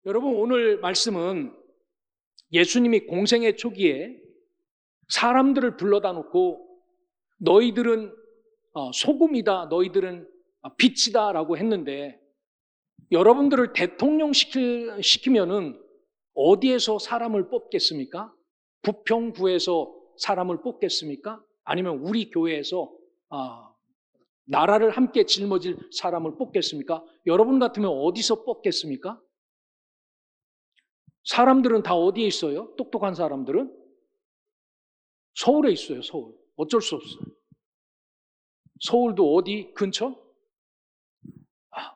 여러분, 오늘 말씀은 예수님이 공생의 초기에 사람들을 불러다 놓고 너희들은 소금이다, 너희들은 빛이다 라고 했는데, 여러분들을 대통령 시키면은 어디에서 사람을 뽑겠습니까? 부평구에서 사람을 뽑겠습니까? 아니면 우리 교회에서 나라를 함께 짊어질 사람을 뽑겠습니까? 여러분 같으면 어디서 뽑겠습니까? 사람들은 다 어디에 있어요? 똑똑한 사람들은? 서울에 있어요, 서울. 어쩔 수 없어요. 서울도 어디 근처?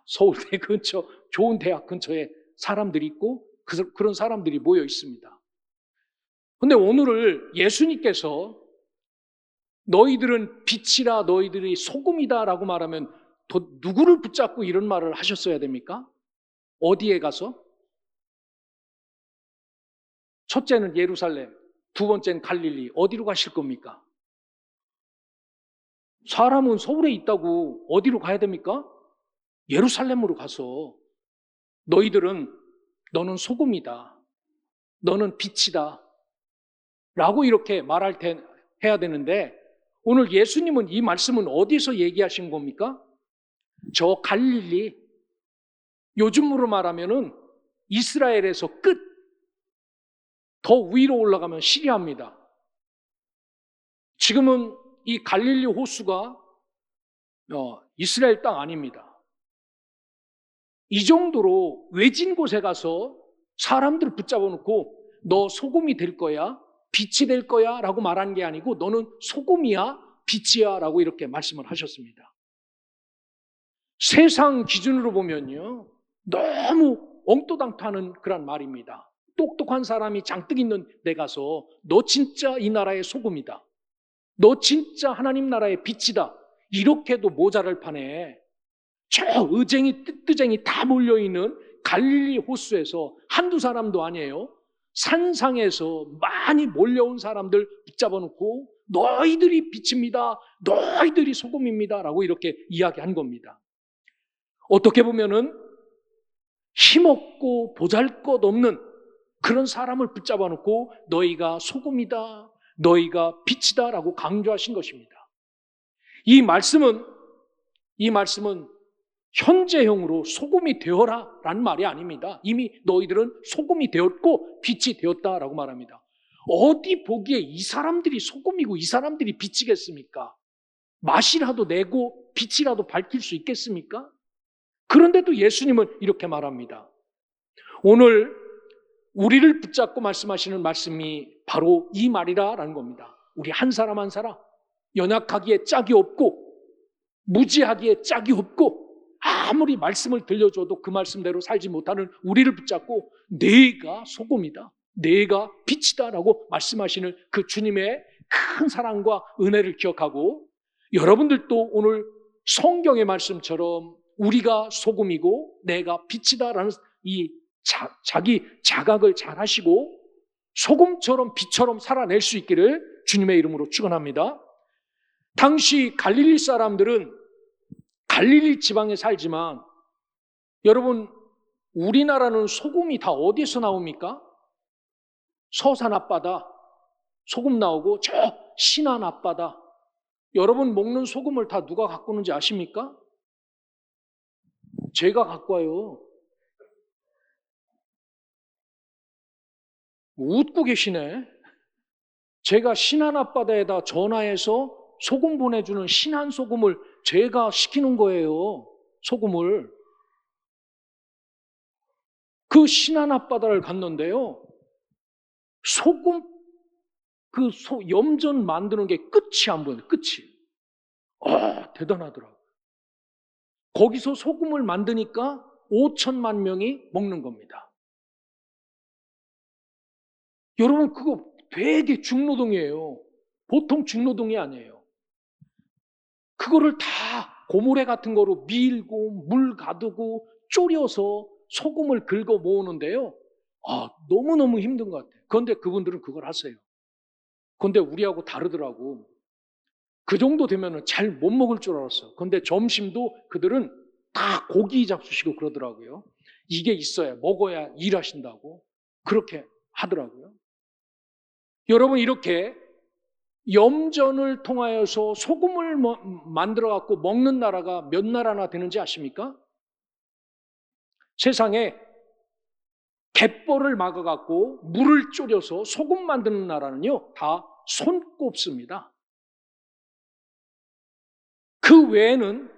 서울대 근처, 좋은 대학 근처에 사람들이 있고 그런 사람들이 모여 있습니다. 근데 오늘을 예수님께서 너희들은 빛이라, 너희들이 소금이다 라고 말하면 누구를 붙잡고 이런 말을 하셨어야 됩니까? 어디에 가서? 첫째는 예루살렘, 두 번째는 갈릴리. 어디로 가실 겁니까? 사람은 서울에 있다고 어디로 가야 됩니까? 예루살렘으로 가서 너는 소금이다, 너는 빛이다 라고 이렇게 해야 되는데, 오늘 예수님은 이 말씀은 어디서 얘기하신 겁니까? 저 갈릴리, 요즘으로 말하면은 이스라엘에서 더 위로 올라가면 시리아입니다. 지금은 이 갈릴리 호수가 이스라엘 땅 아닙니다. 이 정도로 외진 곳에 가서 사람들을 붙잡아 놓고 너 소금이 될 거야, 빛이 될 거야 라고 말한 게 아니고 너는 소금이야, 빛이야 라고 이렇게 말씀을 하셨습니다. 세상 기준으로 보면요, 너무 엉또당토하는 그런 말입니다. 똑똑한 사람이 장뜩 있는 데 가서 너 진짜 이 나라의 소금이다, 너 진짜 하나님 나라의 빛이다, 이렇게도 모자랄 판에 저 의쟁이 뜨쟁이 다 몰려있는 갈릴리 호수에서 한두 사람도 아니에요, 산상에서 많이 몰려온 사람들 붙잡아 놓고 너희들이 빛입니다, 너희들이 소금입니다 라고 이렇게 이야기한 겁니다. 어떻게 보면은 힘없고 보잘것없는 그런 사람을 붙잡아 놓고 너희가 소금이다, 너희가 빛이다 라고 강조하신 것입니다. 이 말씀은 현재형으로 소금이 되어라 라는 말이 아닙니다. 이미 너희들은 소금이 되었고 빛이 되었다라고 말합니다. 어디 보기에 이 사람들이 소금이고 이 사람들이 빛이겠습니까? 맛이라도 내고 빛이라도 밝힐 수 있겠습니까? 그런데도 예수님은 이렇게 말합니다. 오늘 우리를 붙잡고 말씀하시는 말씀이 바로 이 말이라는 겁니다. 우리 한 사람 한 사람 연약하기에 짝이 없고 무지하기에 짝이 없고 아무리 말씀을 들려줘도 그 말씀대로 살지 못하는 우리를 붙잡고 내가 소금이다, 내가 빛이다 라고 말씀하시는 그 주님의 큰 사랑과 은혜를 기억하고, 여러분들도 오늘 성경의 말씀처럼 우리가 소금이고 내가 빛이다 라는 이 자기 자각을 잘 하시고 소금처럼 빛처럼 살아낼 수 있기를 주님의 이름으로 축원합니다. 당시 갈릴리 사람들은 갈릴리 지방에 살지만, 여러분, 우리나라는 소금이 다 어디서 나옵니까? 서산 앞바다 소금 나오고 저 신안 앞바다, 여러분 먹는 소금을 다 누가 갖고 오는지 아십니까? 제가 갖고 와요. 웃고 계시네. 제가 신안 앞바다에다 전화해서 소금 보내주는 신안 소금을 제가 시키는 거예요. 소금을. 그 신안 앞바다를 갔는데요, 소금 염전 만드는 게 끝이 안 보여요. 끝이. 대단하더라고요. 거기서 소금을 만드니까 5천만 명이 먹는 겁니다. 여러분, 그거 되게 중노동이에요. 보통 중노동이 아니에요. 그거를 다 고모래 같은 거로 밀고 물 가두고 졸여서 소금을 긁어 모으는데요, 너무너무 힘든 것 같아요. 그런데 그분들은 그걸 하세요. 그런데 우리하고 다르더라고. 그 정도 되면 잘 못 먹을 줄 알았어. 그런데 점심도 그들은 다 고기 잡수시고 그러더라고요. 이게 있어야 먹어야 일하신다고 그렇게 하더라고요. 여러분 이렇게 염전을 통하여서 소금을 만들어 갖고 먹는 나라가 몇 나라나 되는지 아십니까? 세상에 갯벌을 막아 갖고 물을 졸여서 소금 만드는 나라는요 다 손꼽습니다. 그 외에는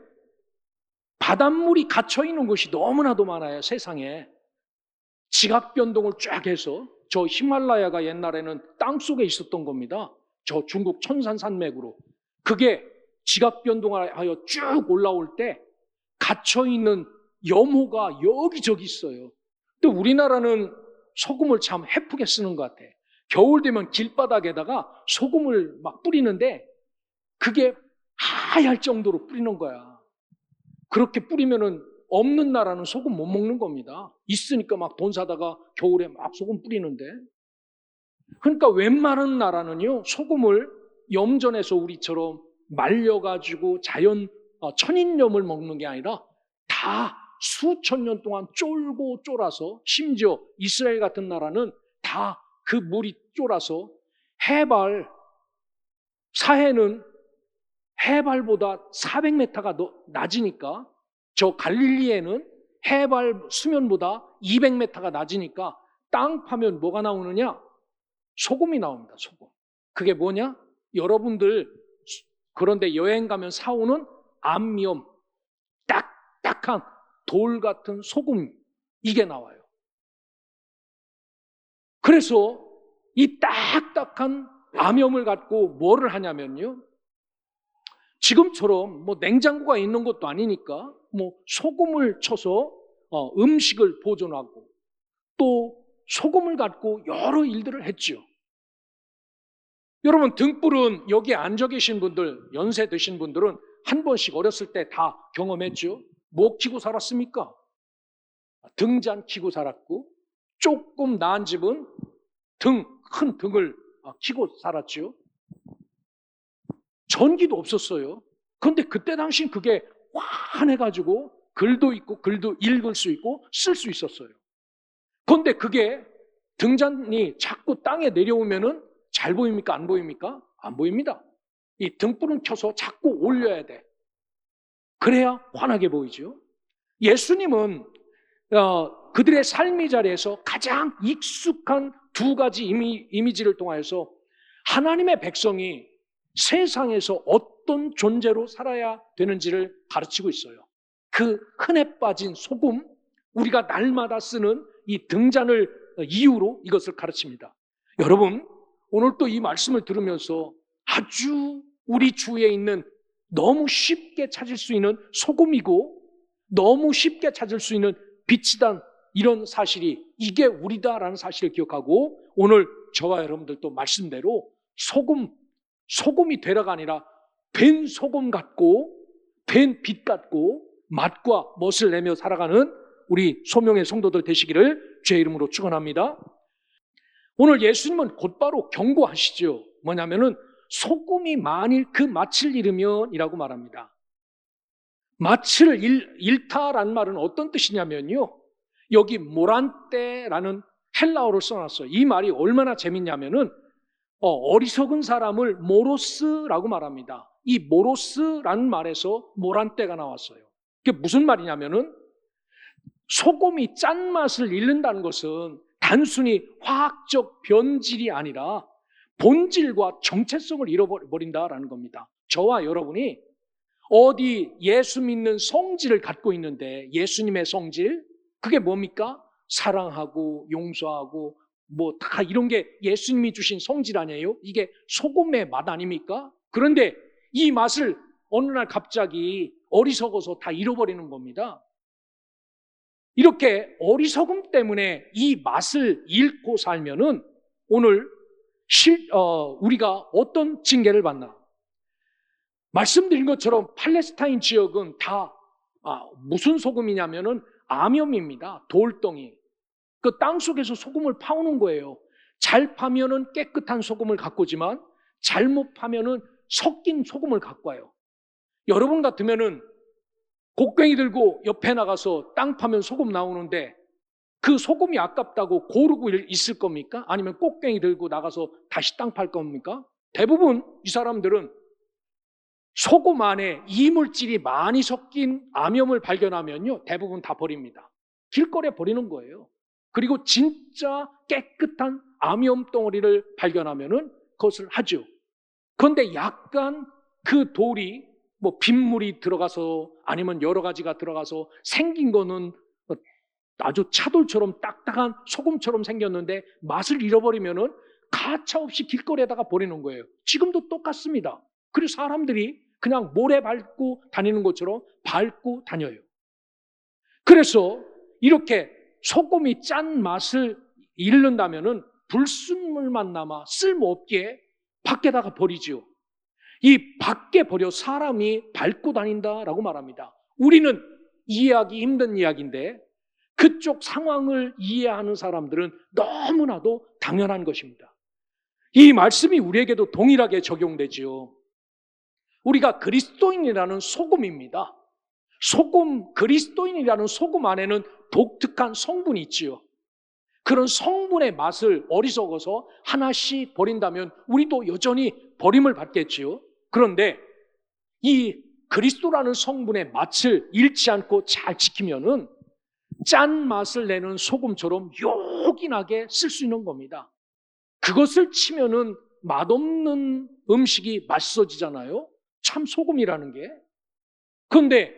바닷물이 갇혀 있는 곳이 너무나도 많아요. 세상에 지각 변동을 쫙 해서 저 히말라야가 옛날에는 땅속에 있었던 겁니다. 저 중국 천산 산맥으로. 그게 지각 변동을 하여 쭉 올라올 때 갇혀있는 염호가 여기저기 있어요. 근데 우리나라는 소금을 참 해프게 쓰는 것 같아. 겨울 되면 길바닥에다가 소금을 막 뿌리는데 그게 하얄 정도로 뿌리는 거야. 그렇게 뿌리면은 없는 나라는 소금 못 먹는 겁니다. 있으니까 막 돈 사다가 겨울에 막 소금 뿌리는데. 그러니까 웬만한 나라는요, 소금을 염전에서 우리처럼 말려가지고 자연 천인염을 먹는 게 아니라 다 수천 년 동안 쫄고 쫄아서 심지어 이스라엘 같은 나라는 다 그 물이 쫄아서 해발, 사해는 해발보다 400m가 낮으니까 저 갈릴리에는 해발 수면보다 200m가 낮으니까 땅 파면 뭐가 나오느냐? 소금이 나옵니다. 소금. 그게 뭐냐? 여러분들 그런데 여행 가면 사오는 암염, 딱딱한 돌 같은 소금 이게 나와요. 그래서 이 딱딱한 암염을 갖고 뭐를 하냐면요. 지금처럼 뭐 냉장고가 있는 것도 아니니까 뭐 소금을 쳐서 음식을 보존하고 또 소금을 갖고 여러 일들을 했죠. 여러분 등불은 여기 앉아 계신 분들, 연세 드신 분들은 한 번씩 어렸을 때 다 경험했죠. 뭐 키고 살았습니까? 등잔 키고 살았고 조금 나은 집은 큰 등을 키고 살았죠. 전기도 없었어요. 그런데 그때 당시엔 그게 환해가지고 글도 있고 글도 읽을 수 있고 쓸 수 있었어요. 그런데 그게 등잔이 자꾸 땅에 내려오면은 잘 보입니까? 안 보입니까? 안 보입니다. 이 등불은 켜서 자꾸 올려야 돼. 그래야 환하게 보이죠. 예수님은 그들의 삶의 자리에서 가장 익숙한 두 가지 이미지를 통하여서 하나님의 백성이 세상에서 어떤 존재로 살아야 되는지를 가르치고 있어요. 그 흔해 빠진 소금, 우리가 날마다 쓰는 이 등잔을 이유로 이것을 가르칩니다. 여러분, 오늘 또 이 말씀을 들으면서 아주 우리 주위에 있는 너무 쉽게 찾을 수 있는 소금이고 너무 쉽게 찾을 수 있는 빛이다 이런 사실이 이게 우리다라는 사실을 기억하고 오늘 저와 여러분들도 말씀대로 소금이 되라가 아니라 된 소금 같고 된 빛 같고 맛과 멋을 내며 살아가는 우리 소명의 성도들 되시기를 주의 이름으로 축원합니다. 오늘 예수님은 곧바로 경고하시죠. 뭐냐면은 소금이 만일 그 맛을 잃으면 이라고 말합니다. 맛을 잃다라는 말은 어떤 뜻이냐면요. 여기 모란떼라는 헬라어를 써놨어요. 이 말이 얼마나 재밌냐면은 어리석은 사람을 모로스라고 말합니다. 이 모로스라는 말에서 모란떼가 나왔어요. 그게 무슨 말이냐면은 소금이 짠맛을 잃는다는 것은 단순히 화학적 변질이 아니라 본질과 정체성을 잃어버린다라는 겁니다. 저와 여러분이 어디 예수 믿는 성질을 갖고 있는데 예수님의 성질, 그게 뭡니까? 사랑하고 용서하고 뭐 다 이런 게 예수님이 주신 성질 아니에요? 이게 소금의 맛 아닙니까? 그런데 이 맛을 어느 날 갑자기 어리석어서 다 잃어버리는 겁니다. 이렇게 어리석음 때문에 이 맛을 잃고 살면은 오늘 우리가 어떤 징계를 받나? 말씀드린 것처럼 팔레스타인 지역은 다 무슨 소금이냐면은 암염입니다. 돌덩이. 그 땅속에서 소금을 파오는 거예요. 잘 파면은 깨끗한 소금을 갖고 오지만 잘못 파면은 섞인 소금을 갖고 와요. 여러분 같으면은 곡괭이 들고 옆에 나가서 땅 파면 소금 나오는데 그 소금이 아깝다고 고르고 있을 겁니까? 아니면 꽃갱이 들고 나가서 다시 땅 팔 겁니까? 대부분 이 사람들은 소금 안에 이물질이 많이 섞인 암염을 발견하면요, 대부분 다 버립니다. 길거리에 버리는 거예요. 그리고 진짜 깨끗한 암염 덩어리를 발견하면은 그것을 하죠. 그런데 약간 그 돌이 뭐 빗물이 들어가서 아니면 여러 가지가 들어가서 생긴 거는 아주 차돌처럼 딱딱한 소금처럼 생겼는데 맛을 잃어버리면은 가차없이 길거리에다가 버리는 거예요. 지금도 똑같습니다. 그리고 사람들이 그냥 모래 밟고 다니는 것처럼 밟고 다녀요. 그래서 이렇게 소금이 짠 맛을 잃는다면은 불순물만 남아 쓸모없게 밖에다가 버리죠. 이 밖에 버려 사람이 밟고 다닌다라고 말합니다. 우리는 이해하기 힘든 이야기인데 그쪽 상황을 이해하는 사람들은 너무나도 당연한 것입니다. 이 말씀이 우리에게도 동일하게 적용되지요. 우리가 그리스도인이라는 소금입니다. 그리스도인이라는 소금 안에는 독특한 성분이 있지요. 그런 성분의 맛을 어리석어서 하나씩 버린다면 우리도 여전히 버림을 받겠지요. 그런데 이 그리스도라는 성분의 맛을 잃지 않고 잘 지키면은 짠 맛을 내는 소금처럼 요긴하게 쓸 수 있는 겁니다. 그것을 치면은 맛없는 음식이 맛있어지잖아요. 참 소금이라는 게. 그런데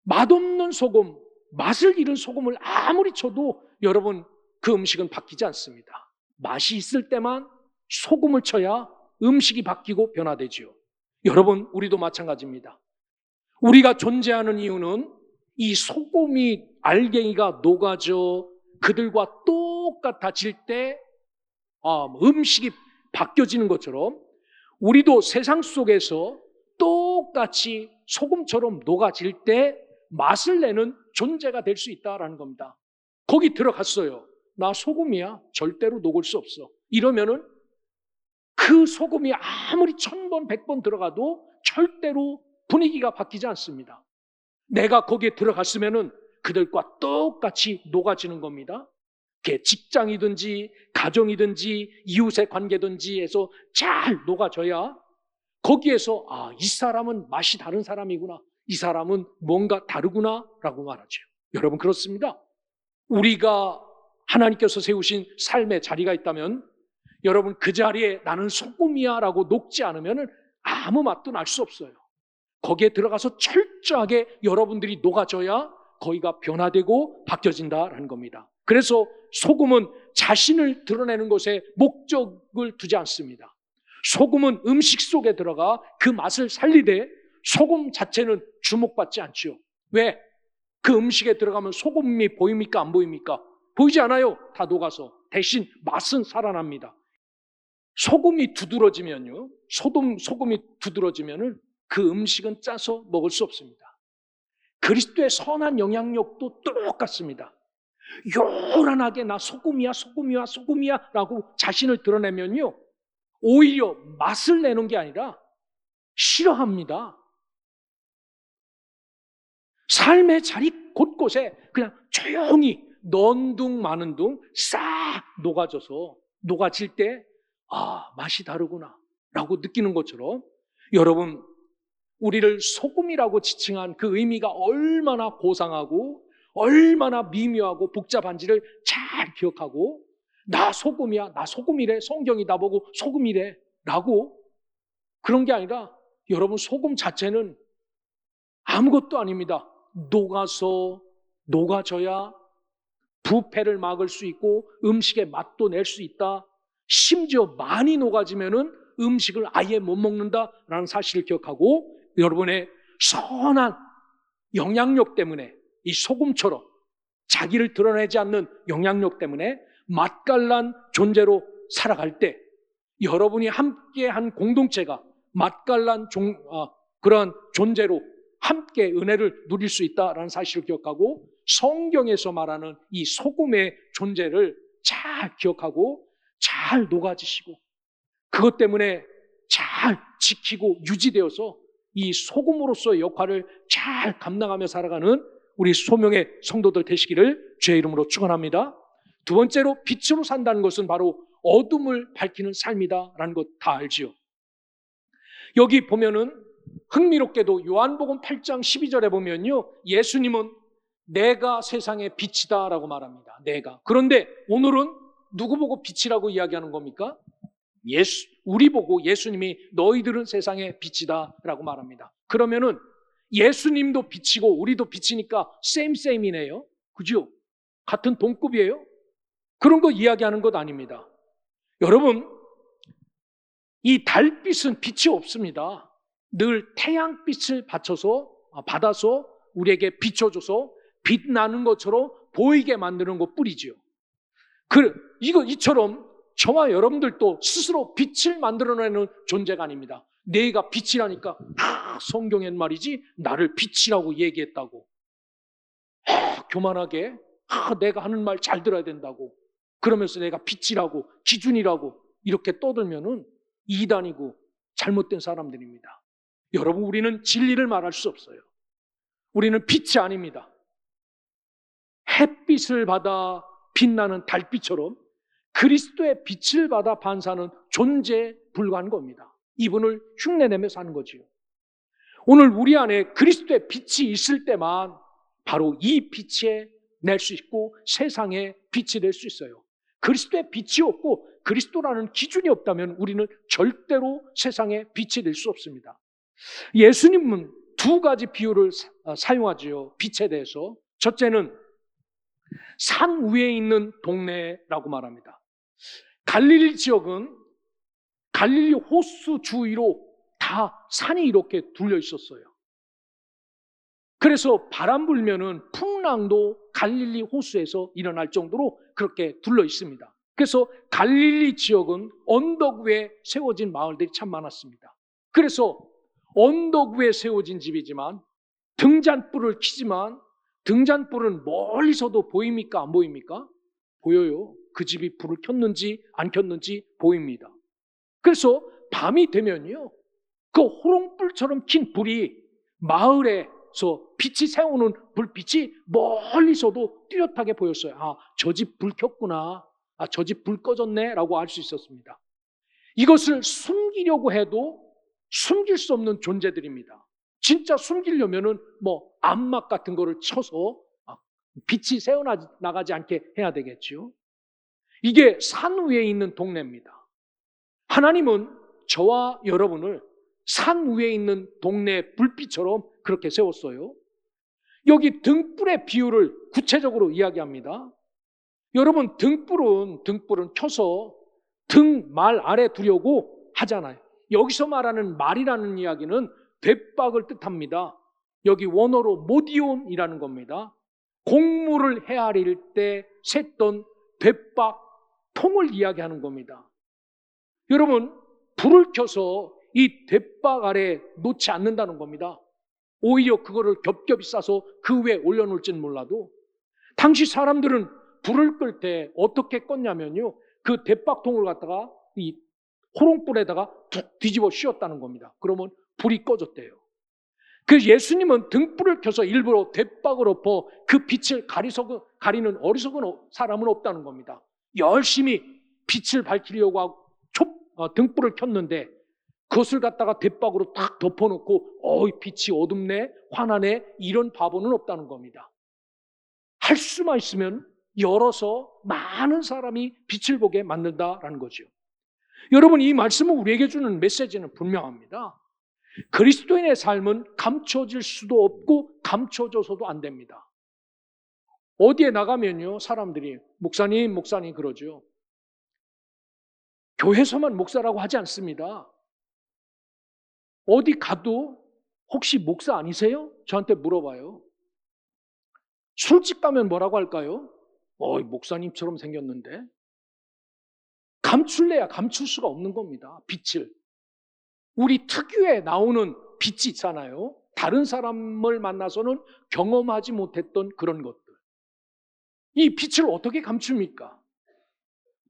맛없는 소금, 맛을 잃은 소금을 아무리 쳐도 여러분 그 음식은 바뀌지 않습니다. 맛이 있을 때만 소금을 쳐야 음식이 바뀌고 변화되지요. 여러분, 우리도 마찬가지입니다. 우리가 존재하는 이유는 이 소금이 알갱이가 녹아져 그들과 똑같아질 때 음식이 바뀌어지는 것처럼 우리도 세상 속에서 똑같이 소금처럼 녹아질 때 맛을 내는 존재가 될 수 있다라는 겁니다. 거기 들어갔어요. 나 소금이야. 절대로 녹을 수 없어. 이러면은 그 소금이 아무리 1000번, 100번 들어가도 절대로 분위기가 바뀌지 않습니다. 내가 거기에 들어갔으면은 그들과 똑같이 녹아지는 겁니다. 그게 직장이든지 가정이든지 이웃의 관계든지 해서 잘 녹아져야 거기에서 이 사람은 맛이 다른 사람이구나. 이 사람은 뭔가 다르구나 라고 말하죠. 여러분 그렇습니다. 우리가 하나님께서 세우신 삶의 자리가 있다면 여러분 그 자리에 나는 소금이야 라고 녹지 않으면 아무 맛도 날 수 없어요. 거기에 들어가서 철저하게 여러분들이 녹아져야 거기가 변화되고 바뀌어진다라는 겁니다. 그래서 소금은 자신을 드러내는 것에 목적을 두지 않습니다. 소금은 음식 속에 들어가 그 맛을 살리되 소금 자체는 주목받지 않죠. 왜? 그 음식에 들어가면 소금이 보입니까? 안 보입니까? 보이지 않아요. 다 녹아서. 대신 맛은 살아납니다. 소금이 두드러지면요. 소금이 두드러지면은 그 음식은 짜서 먹을 수 없습니다. 그리스도의 선한 영향력도 똑같습니다. 요란하게 나 소금이야, 소금이야, 소금이야 라고 자신을 드러내면요. 오히려 맛을 내는 게 아니라 싫어합니다. 삶의 자리 곳곳에 그냥 조용히 넌둥 마는 둥 싹 녹아져서 녹아질 때 맛이 다르구나 라고 느끼는 것처럼 여러분 우리를 소금이라고 지칭한 그 의미가 얼마나 고상하고 얼마나 미묘하고 복잡한지를 잘 기억하고 나 소금이야, 나 소금이래, 성경이 나보고 소금이래 라고 그런 게 아니라 여러분 소금 자체는 아무것도 아닙니다. 녹아서 녹아져야 부패를 막을 수 있고 음식의 맛도 낼 수 있다. 심지어 많이 녹아지면은 음식을 아예 못 먹는다라는 사실을 기억하고 여러분의 선한 영향력 때문에 이 소금처럼 자기를 드러내지 않는 영향력 때문에 맛깔난 존재로 살아갈 때 여러분이 함께한 공동체가 맛깔난 그런 존재로 함께 은혜를 누릴 수 있다라는 사실을 기억하고 성경에서 말하는 이 소금의 존재를 잘 기억하고 잘 녹아지시고 그것 때문에 잘 지키고 유지되어서 이 소금으로서의 역할을 잘 감당하며 살아가는 우리 소명의 성도들 되시기를 주의 이름으로 축원합니다. 두 번째로 빛으로 산다는 것은 바로 어둠을 밝히는 삶이다라는 것 다 알지요. 여기 보면은 흥미롭게도 요한복음 8장 12절에 보면요, 예수님은 내가 세상의 빛이다라고 말합니다. 내가. 그런데 오늘은 누구 보고 빛이라고 이야기하는 겁니까? 우리 보고 예수님이 너희들은 세상의 빛이다라고 말합니다. 그러면은 예수님도 빛이고 우리도 빛이니까 세임이네요. 그죠? 같은 동급이에요. 그런 거 이야기하는 것 아닙니다. 여러분, 이 달빛은 빛이 없습니다. 늘 태양빛을 받아서 우리에게 비춰줘서 빛나는 것처럼 보이게 만드는 것뿐이지요. 이처럼 저와 여러분들도 스스로 빛을 만들어내는 존재가 아닙니다. 내가 빛이라니까 성경엔 말이지 나를 빛이라고 얘기했다고 교만하게 내가 하는 말 잘 들어야 된다고 그러면서 내가 빛이라고 기준이라고 이렇게 떠들면은 이단이고 잘못된 사람들입니다. 여러분, 우리는 진리를 말할 수 없어요. 우리는 빛이 아닙니다. 햇빛을 받아 빛나는 달빛처럼 그리스도의 빛을 받아 반사하는 존재에 불과한 겁니다. 이분을 흉내내며 사는 거지요. 오늘 우리 안에 그리스도의 빛이 있을 때만 바로 이 빛에 낼 수 있고 세상에 빛이 될 수 있어요. 그리스도의 빛이 없고 그리스도라는 기준이 없다면 우리는 절대로 세상에 빛이 될 수 없습니다. 예수님은 두 가지 비유를 사용하지요. 빛에 대해서. 첫째는 산 위에 있는 동네라고 말합니다. 갈릴리 지역은 갈릴리 호수 주위로 다 산이 이렇게 둘려 있었어요. 그래서 바람 불면은 풍랑도 갈릴리 호수에서 일어날 정도로 그렇게 둘러 있습니다. 그래서 갈릴리 지역은 언덕 위에 세워진 마을들이 참 많았습니다. 그래서 언덕 위에 세워진 집이지만 등잔불을 켜지만 등잔불은 멀리서도 보입니까? 안 보입니까? 보여요. 그 집이 불을 켰는지 안 켰는지 보입니다. 그래서 밤이 되면요, 그 호롱불처럼 킨 불이 마을에서 빛이 새우는 불빛이 멀리서도 뚜렷하게 보였어요. 저 집 불 켰구나. 저 집 불 꺼졌네 라고 알 수 있었습니다. 이것을 숨기려고 해도 숨길 수 없는 존재들입니다. 진짜 숨기려면은 암막 같은 거를 쳐서 빛이 새어나가지 않게 해야 되겠죠. 이게 산 위에 있는 동네입니다. 하나님은 저와 여러분을 산 위에 있는 동네 불빛처럼 그렇게 세웠어요. 여기 등불의 비유를 구체적으로 이야기합니다. 여러분, 등불은 켜서 등 말 아래 두려고 하잖아요. 여기서 말하는 말이라는 이야기는 대박을 뜻합니다. 여기 원어로 모디온이라는 겁니다. 곡물을 헤아릴 때 샜던 대박 통을 이야기하는 겁니다. 여러분, 불을 켜서 이 대박 아래 놓지 않는다는 겁니다. 오히려 그거를 겹겹이 싸서 그 위에 올려놓을지는 몰라도 당시 사람들은 불을 끌 때 어떻게 껐냐면요, 그 대박통을 갖다가 이 호롱불에다가 툭 뒤집어 씌웠다는 겁니다. 그러면 불이 꺼졌대요. 그래서 예수님은 등불을 켜서 일부러 대박을 엎어 그 빛을 가리는 어리석은 사람은 없다는 겁니다. 열심히 빛을 밝히려고 하고 등불을 켰는데 그것을 갖다가 대박으로 딱 덮어놓고 빛이 어둡네, 환하네, 이런 바보는 없다는 겁니다. 할 수만 있으면 열어서 많은 사람이 빛을 보게 만든다라는 거죠. 여러분, 이 말씀은 우리에게 주는 메시지는 분명합니다. 그리스도인의 삶은 감춰질 수도 없고 감춰져서도 안 됩니다. 어디에 나가면요, 사람들이 목사님 그러죠. 교회에서만 목사라고 하지 않습니다. 어디 가도 혹시 목사 아니세요? 저한테 물어봐요. 술집 가면 뭐라고 할까요? 목사님처럼 생겼는데. 감출래야 감출 수가 없는 겁니다. 빛을. 우리 특유의 나오는 빛이 있잖아요. 다른 사람을 만나서는 경험하지 못했던 그런 것들. 이 빛을 어떻게 감춥니까?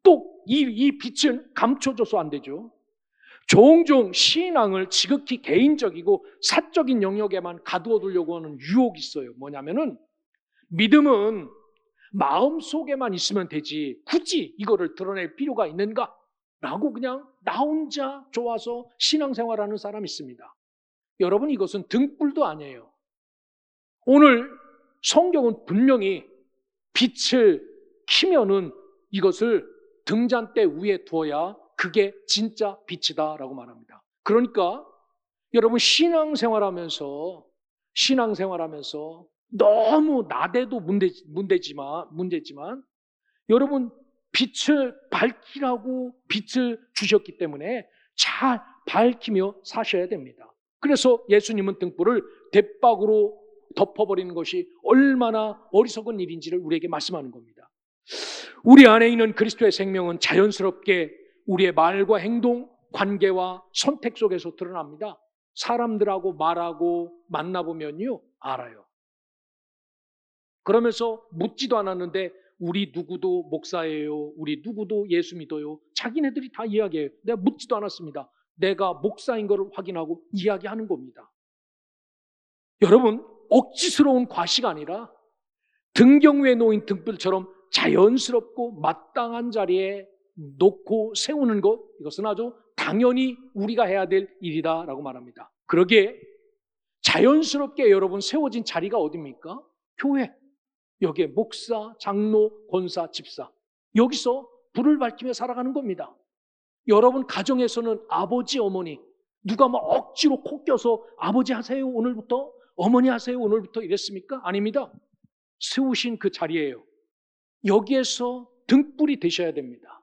또 이 빛은 감춰져서 안 되죠. 종종 신앙을 지극히 개인적이고 사적인 영역에만 가두어 두려고 하는 유혹이 있어요. 뭐냐면은 믿음은 마음속에만 있으면 되지 굳이 이거를 드러낼 필요가 있는가? 라고 그냥 나 혼자 좋아서 신앙생활하는 사람이 있습니다. 여러분, 이것은 등불도 아니에요. 오늘 성경은 분명히 빛을 켜면은 이것을 등잔대 위에 두어야 그게 진짜 빛이다라고 말합니다. 그러니까 여러분, 신앙생활하면서 너무 나대도 문제지만 여러분, 빛을 밝히라고 빛을 주셨기 때문에 잘 밝히며 사셔야 됩니다. 그래서 예수님은 등불을 대박으로 덮어버리는 것이 얼마나 어리석은 일인지를 우리에게 말씀하는 겁니다. 우리 안에 있는 그리스도의 생명은 자연스럽게 우리의 말과 행동, 관계와 선택 속에서 드러납니다. 사람들하고 말하고 만나보면요, 알아요. 그러면서 묻지도 않았는데 우리 누구도 목사예요, 우리 누구도 예수 믿어요, 자기네들이 다 이야기해요. 내가 묻지도 않았습니다. 내가 목사인 것을 확인하고 이야기하는 겁니다. 여러분, 억지스러운 과시가 아니라 등경 위에 놓인 등불처럼 자연스럽고 마땅한 자리에 놓고 세우는 것, 이것은 아주 당연히 우리가 해야 될 일이다라고 말합니다. 그러기에 자연스럽게 여러분 세워진 자리가 어디입니까? 교회. 여기에 목사, 장로, 권사, 집사. 여기서 불을 밝히며 살아가는 겁니다. 여러분 가정에서는 아버지, 어머니 누가 막 억지로 코 껴서 아버지 하세요 오늘부터, 어머니 하세요 오늘부터 이랬습니까? 아닙니다. 세우신 그 자리예요. 여기에서 등불이 되셔야 됩니다.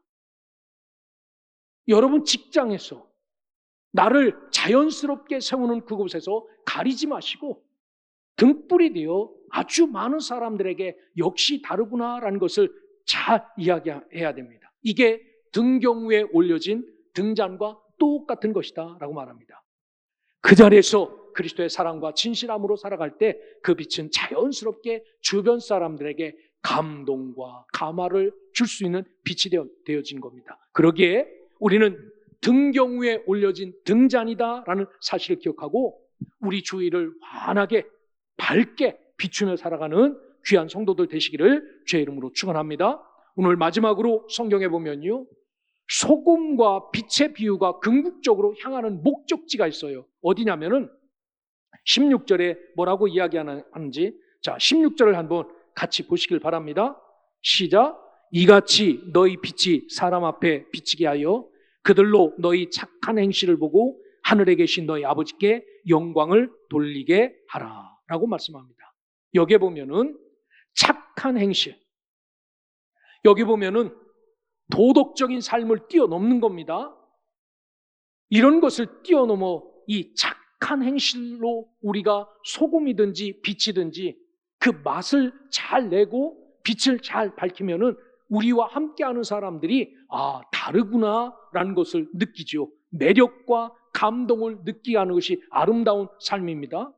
여러분 직장에서 나를 자연스럽게 세우는 그곳에서 가리지 마시고 등불이 되어 아주 많은 사람들에게 역시 다르구나라는 것을 잘 이야기해야 됩니다. 이게 등경 위에 올려진 등잔과 똑같은 것이다 라고 말합니다. 그 자리에서 그리스도의 사랑과 진실함으로 살아갈 때 그 빛은 자연스럽게 주변 사람들에게 감동과 감화를 줄 수 있는 빛이 되어진 겁니다. 그러기에 우리는 등경 위에 올려진 등잔이다라는 사실을 기억하고 우리 주위를 환하게 밝게 비추며 살아가는 귀한 성도들 되시기를 주의 이름으로 축원합니다. 오늘 마지막으로 성경에 보면요, 소금과 빛의 비유가 궁극적으로 향하는 목적지가 있어요. 어디냐면은 16절에 뭐라고 이야기하는지, 자 16절을 한번 같이 보시길 바랍니다. 시작. 이같이 너희 빛이 사람 앞에 비치게 하여 그들로 너희 착한 행실을 보고 하늘에 계신 너희 아버지께 영광을 돌리게 하라 라고 말씀합니다. 여기에 보면은 착한 행실, 여기 보면은 도덕적인 삶을 뛰어넘는 겁니다. 이런 것을 뛰어넘어 이 착한 행실로 우리가 소금이든지 빛이든지 그 맛을 잘 내고 빛을 잘 밝히면은 우리와 함께하는 사람들이 다르구나라는 것을 느끼죠. 매력과 감동을 느끼게 하는 것이 아름다운 삶입니다.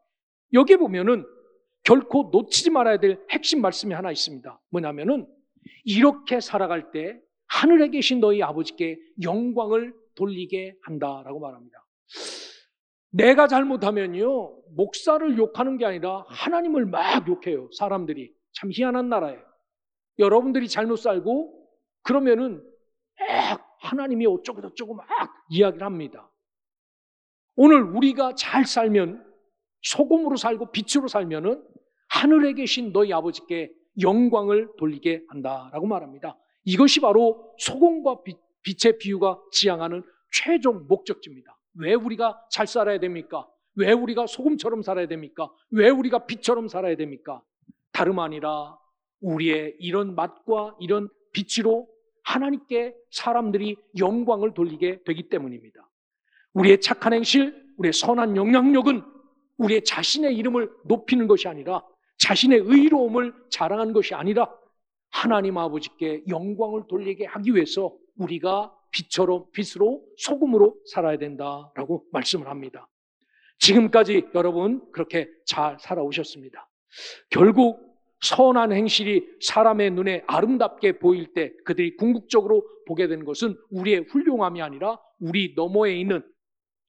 여기 보면은 결코 놓치지 말아야 될 핵심 말씀이 하나 있습니다. 뭐냐면은 이렇게 살아갈 때 하늘에 계신 너희 아버지께 영광을 돌리게 한다라고 말합니다. 내가 잘못하면요, 목사를 욕하는 게 아니라 하나님을 막 욕해요. 사람들이. 참 희한한 나라예요. 여러분들이 잘못 살고 그러면은 하나님이 어쩌고 막 이야기를 합니다. 오늘 우리가 잘 살면, 소금으로 살고 빛으로 살면은 하늘에 계신 너희 아버지께 영광을 돌리게 한다라고 말합니다. 이것이 바로 소금과 빛의 비유가 지향하는 최종 목적지입니다. 왜 우리가 잘 살아야 됩니까? 왜 우리가 소금처럼 살아야 됩니까? 왜 우리가 빛처럼 살아야 됩니까? 다름 아니라 우리의 이런 맛과 이런 빛으로 하나님께 사람들이 영광을 돌리게 되기 때문입니다. 우리의 착한 행실, 우리의 선한 영향력은 우리의 자신의 이름을 높이는 것이 아니라, 자신의 의로움을 자랑하는 것이 아니라 하나님 아버지께 영광을 돌리게 하기 위해서 우리가 빛으로 소금으로 살아야 된다라고 말씀을 합니다. 지금까지 여러분 그렇게 잘 살아오셨습니다. 결국 선한 행실이 사람의 눈에 아름답게 보일 때 그들이 궁극적으로 보게 되는 것은 우리의 훌륭함이 아니라 우리 너머에 있는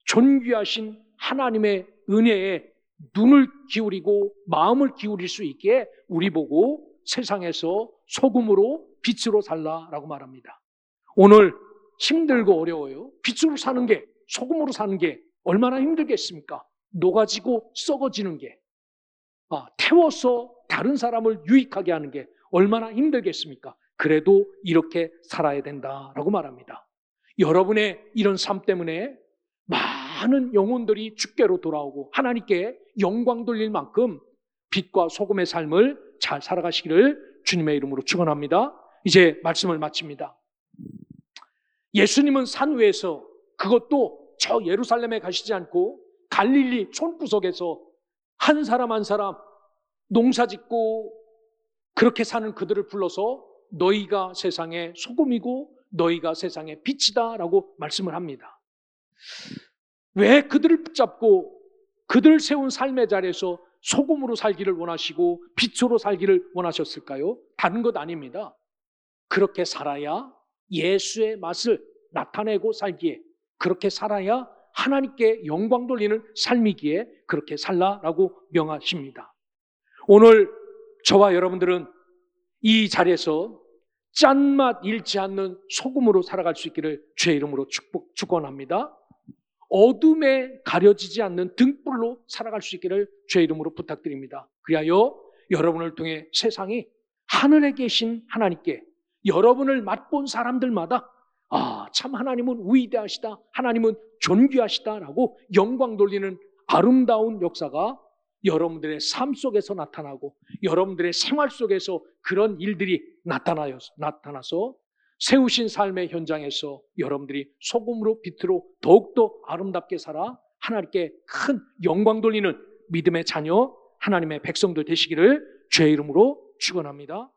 존귀하신 하나님의 은혜의 눈을 기울이고 마음을 기울일 수 있게 우리 보고 세상에서 소금으로 빛으로 살라라고 말합니다. 오늘 힘들고 어려워요. 빛으로 사는 게, 소금으로 사는 게 얼마나 힘들겠습니까? 녹아지고 썩어지는 게, 태워서 다른 사람을 유익하게 하는 게 얼마나 힘들겠습니까? 그래도 이렇게 살아야 된다라고 말합니다. 여러분의 이런 삶 때문에 많은 영혼들이 주께로 돌아오고 하나님께 영광 돌릴 만큼 빛과 소금의 삶을 잘 살아가시기를 주님의 이름으로 축원합니다. 이제 말씀을 마칩니다. 예수님은 산 위에서, 그것도 저 예루살렘에 가시지 않고 갈릴리 촌구석에서 한 사람 한 사람 농사짓고 그렇게 사는 그들을 불러서 너희가 세상의 소금이고 너희가 세상의 빛이다 라고 말씀을 합니다. 왜 그들을 붙잡고 그들을 세운 삶의 자리에서 소금으로 살기를 원하시고 빛으로 살기를 원하셨을까요? 다른 것 아닙니다. 그렇게 살아야 예수의 맛을 나타내고 살기에, 그렇게 살아야 하나님께 영광 돌리는 삶이기에 그렇게 살라라고 명하십니다. 오늘 저와 여러분들은 이 자리에서 짠맛 잃지 않는 소금으로 살아갈 수 있기를 주의 이름으로 축원합니다. 어둠에 가려지지 않는 등불로 살아갈 수 있기를 주의 이름으로 부탁드립니다. 그리하여 여러분을 통해 세상이 하늘에 계신 하나님께, 여러분을 맛본 사람들마다 참 하나님은 위대하시다, 하나님은 존귀하시다라고 영광 돌리는 아름다운 역사가 여러분들의 삶 속에서 나타나고 여러분들의 생활 속에서 그런 일들이 나타나서 세우신 삶의 현장에서 여러분들이 소금으로 빛으로 더욱더 아름답게 살아 하나님께 큰 영광 돌리는 믿음의 자녀, 하나님의 백성들 되시기를 주의 이름으로 축원합니다.